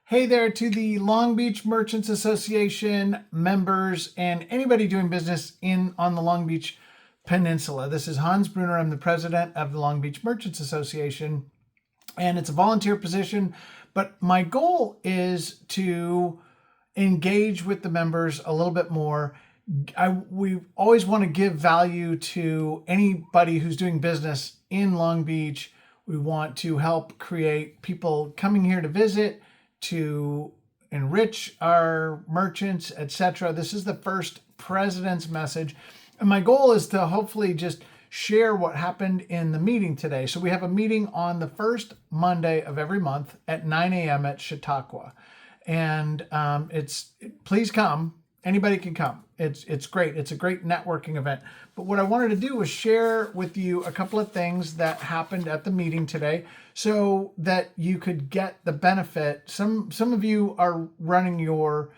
Hey there to the Long Beach Merchants Association members and anybody doing business on the Long Beach Peninsula. This is Hans Brunner. I'm the president of the Long Beach Merchants Association, and it's a volunteer position, but my goal is to engage with the members a little bit more. We always want to give value to anybody who's doing business in Long Beach. We want to help create people coming here to visit, to enrich our merchants, etc. This is the first President's message. And my goal is to hopefully just share what happened in the meeting today. So we have a meeting on the first Monday of every month at 9 a.m. at Chautauqua. And please come. Anybody can come. It's great. It's a great networking event. But what I wanted to do was share with you a couple of things that happened at the meeting today so that you could get the benefit. Some of you are running your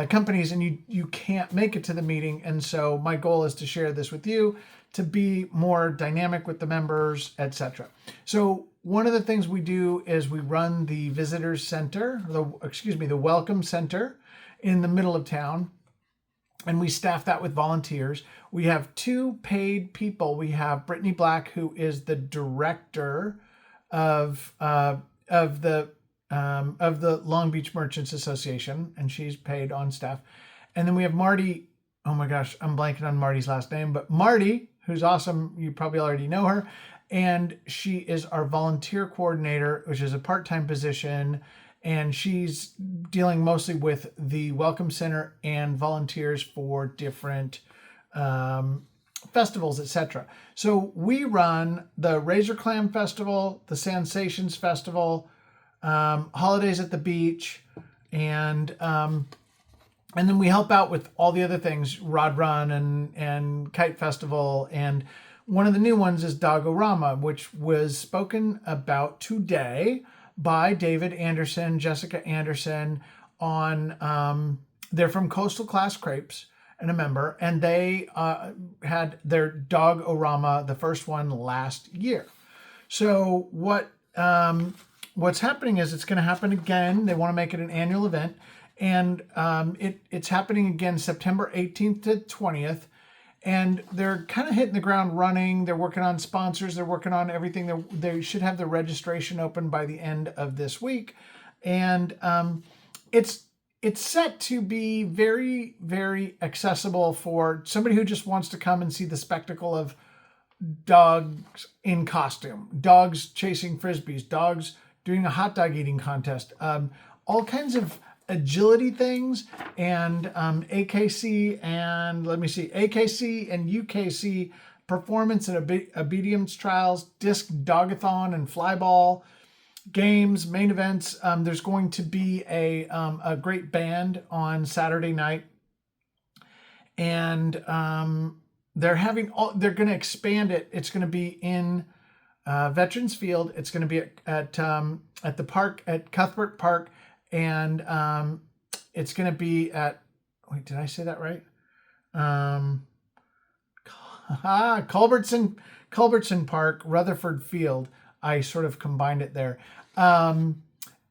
companies and you can't make it to the meeting. And so my goal is to share this with you to be more dynamic with the members, etc. So one of the things we do is we run the visitors center, the welcome center in the middle of town. And we staff that with volunteers. We have two paid people. We have Brittany Black, who is the director of the Long Beach Merchants Association, and she's paid on staff. And then we have Marty. Oh my gosh, I'm blanking on Marty's last name, but Marty, who's awesome. You probably already know her. And she is our volunteer coordinator, which is a part-time position. And she's dealing mostly with the Welcome Center and volunteers for different festivals, etc. So we run the Razor Clam Festival, the Sensations Festival, Holidays at the Beach, and then we help out with all the other things, Rod Run and Kite Festival. And one of the new ones is Dogorama, which was spoken about today by David Anderson, Jessica Anderson on, they're from Coastal Class Crepes and a member, and they had their Dog-O-Rama, the first one last year. So what's happening is it's going to happen again. They want to make it an annual event, and it's happening again September 18th to 20th. And they're kind of hitting the ground running. They're working on sponsors. They're working on everything. They should have the registration open by the end of this week. And it's set to be very, very accessible for somebody who just wants to come and see the spectacle of dogs in costume, dogs chasing frisbees, dogs doing a hot dog eating contest, all kinds of agility things, and AKC and UKC performance and obedience trials, disc dogathon and flyball games, main events. There's going to be a great band on Saturday night, and they're going to expand it. It's going to be in Veterans Field. It's going to be at the park at Cuthbert Park. And it's going to be at, wait, did I say that right? Culbertson Park, Rutherford Field. I sort of combined it there. And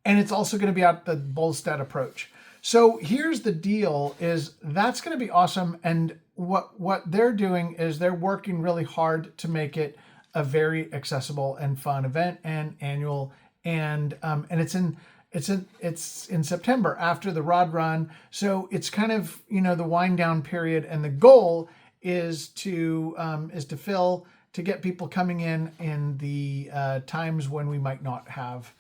it's also going to be at the Bolstad Approach. So here's the deal is that's going to be awesome. And what they're doing is they're working really hard to make it a very accessible and fun event and annual. And it's in September after the Rod Run. So it's kind of, the wind down period. And the goal is to get people coming in the times when we might not have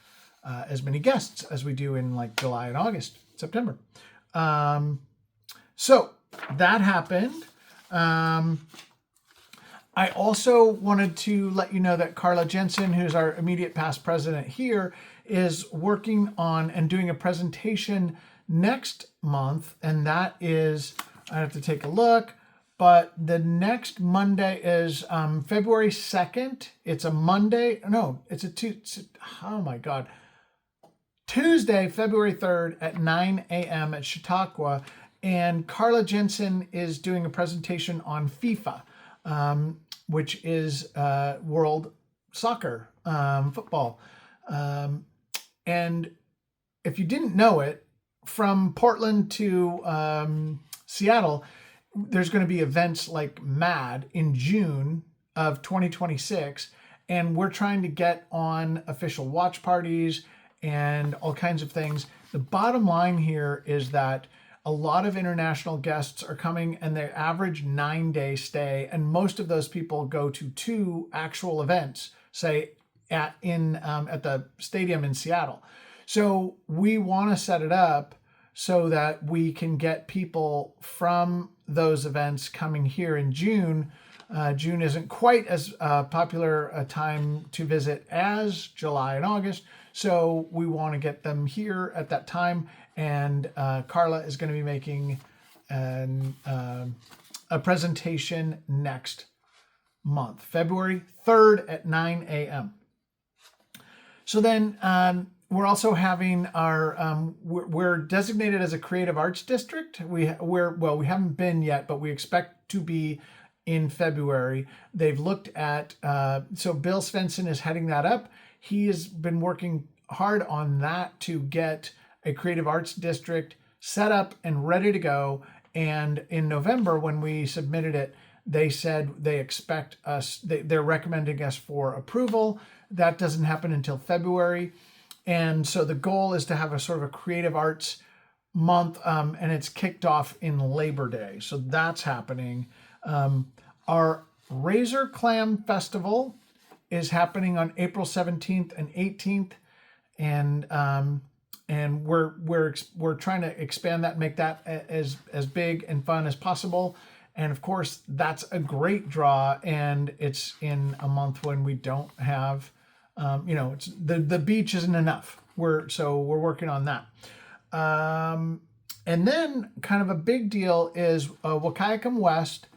as many guests as we do in like July and August, September. So that happened. I also wanted to let you know that Carla Jensen, who's our immediate past president here, is working on and doing a presentation next month. And that is, I have to take a look, but the next Monday is February 2nd. It's a Monday. No, it's oh my God. Tuesday, February 3rd at 9 a.m. at Chautauqua. And Carla Jensen is doing a presentation on FIFA, which is world soccer, football. And if you didn't know it, from Portland to Seattle, there's going to be events like MAD in June of 2026. And we're trying to get on official watch parties and all kinds of things. The bottom line here is that a lot of international guests are coming, and they average 9-day stay. And most of those people go to 2 actual events, say at the stadium in Seattle. So we want to set it up so that we can get people from those events coming here in June. June isn't quite as popular a time to visit as July and August, so we want to get them here at that time. And Carla is going to be making a presentation next month, February 3rd at 9 a.m. So then we're also having our, we're designated as a creative arts district. We haven't been yet, but we expect to be in February. They've looked at, so Bill Svendsen is heading that up. He has been working hard on that to get a creative arts district set up and ready to go. And in November, when we submitted it, they said they expect us, they're recommending us for approval. That doesn't happen until February. And so the goal is to have a sort of a creative arts month, and it's kicked off in Labor Day. So that's happening. Our Razor Clam Festival is happening on April 17th and 18th. And we're trying to expand that, make that as big and fun as possible. And of course, that's a great draw, and it's in a month when we don't have, it's the beach isn't enough. We're working on that. And then kind of a big deal is Wahkiakum West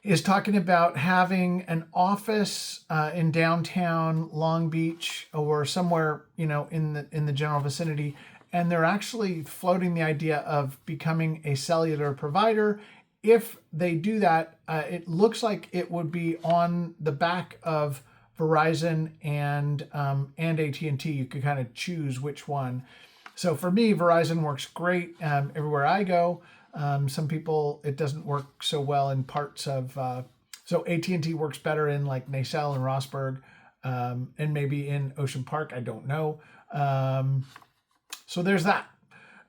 is talking about having an office in downtown Long Beach or somewhere, in the general vicinity. And they're actually floating the idea of becoming a cellular provider. If they do that, it looks like it would be on the back of Verizon and AT&T. You could kind of choose which one. So for me, Verizon works great everywhere I go. Some people, it doesn't work so well in parts of, so AT&T works better in like Nacelle and Rossburg, and maybe in Ocean Park. I don't know. So there's that.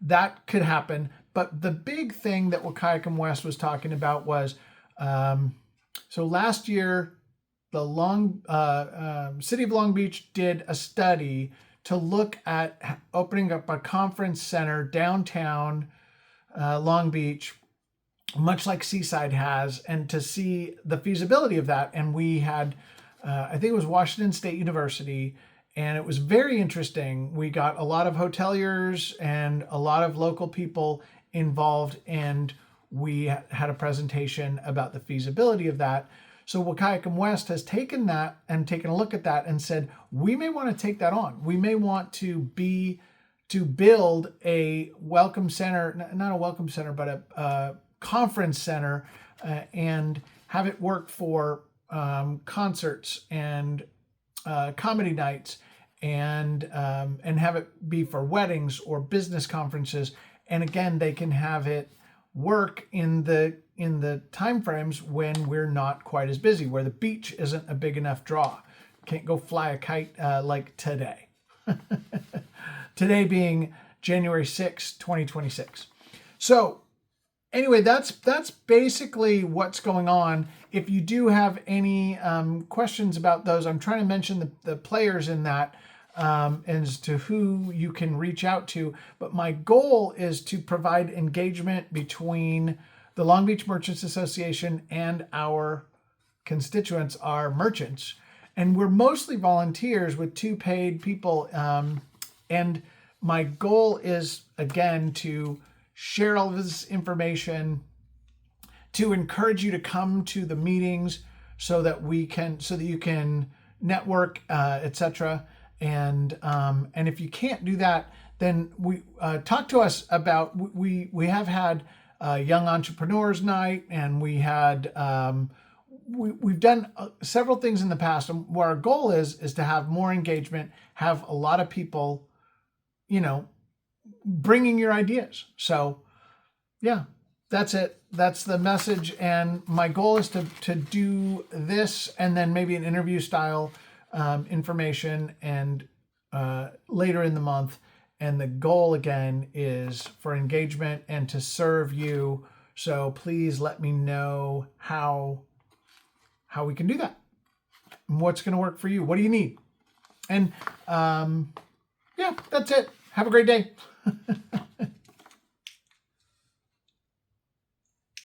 That could happen. But the big thing that Wahkiakum West was talking about was, so last year, the City of Long Beach did a study to look at opening up a conference center downtown Long Beach, much like Seaside has, and to see the feasibility of that. And we had, I think it was Washington State University, and it was very interesting. We got a lot of hoteliers and a lot of local people involved, and we had a presentation about the feasibility of that. So Wahkiakum West has taken that and taken a look at that and said, we may want to take that on. We may want to build a welcome center, not a welcome center, but a conference center, and have it work for concerts and comedy nights, and have it be for weddings or business conferences. And again, they can have it work in the time frames when we're not quite as busy, where the beach isn't a big enough draw. Can't go fly a kite like today. Today being January 6, 2026. So anyway, that's basically what's going on. If you do have any questions about those, I'm trying to mention the players in that, as to who you can reach out to. But my goal is to provide engagement between the Long Beach Merchants Association and our constituents, our merchants. And we're mostly volunteers with 2 paid people. And my goal is, again, to share all of this information, to encourage you to come to the meetings so that you can network, etc. And if you can't do that, then we talk to us about, we have had Young Entrepreneurs Night, and we had, we've done several things in the past, and what our goal is to have more engagement, have a lot of people, bringing your ideas. So yeah, that's it. That's the message. And my goal is to do this and then maybe an interview style information and later in the month. And the goal again is for engagement and to serve you. So please let me know how we can do that. What's going to work for you? What do you need? And yeah, that's it. Have a great day.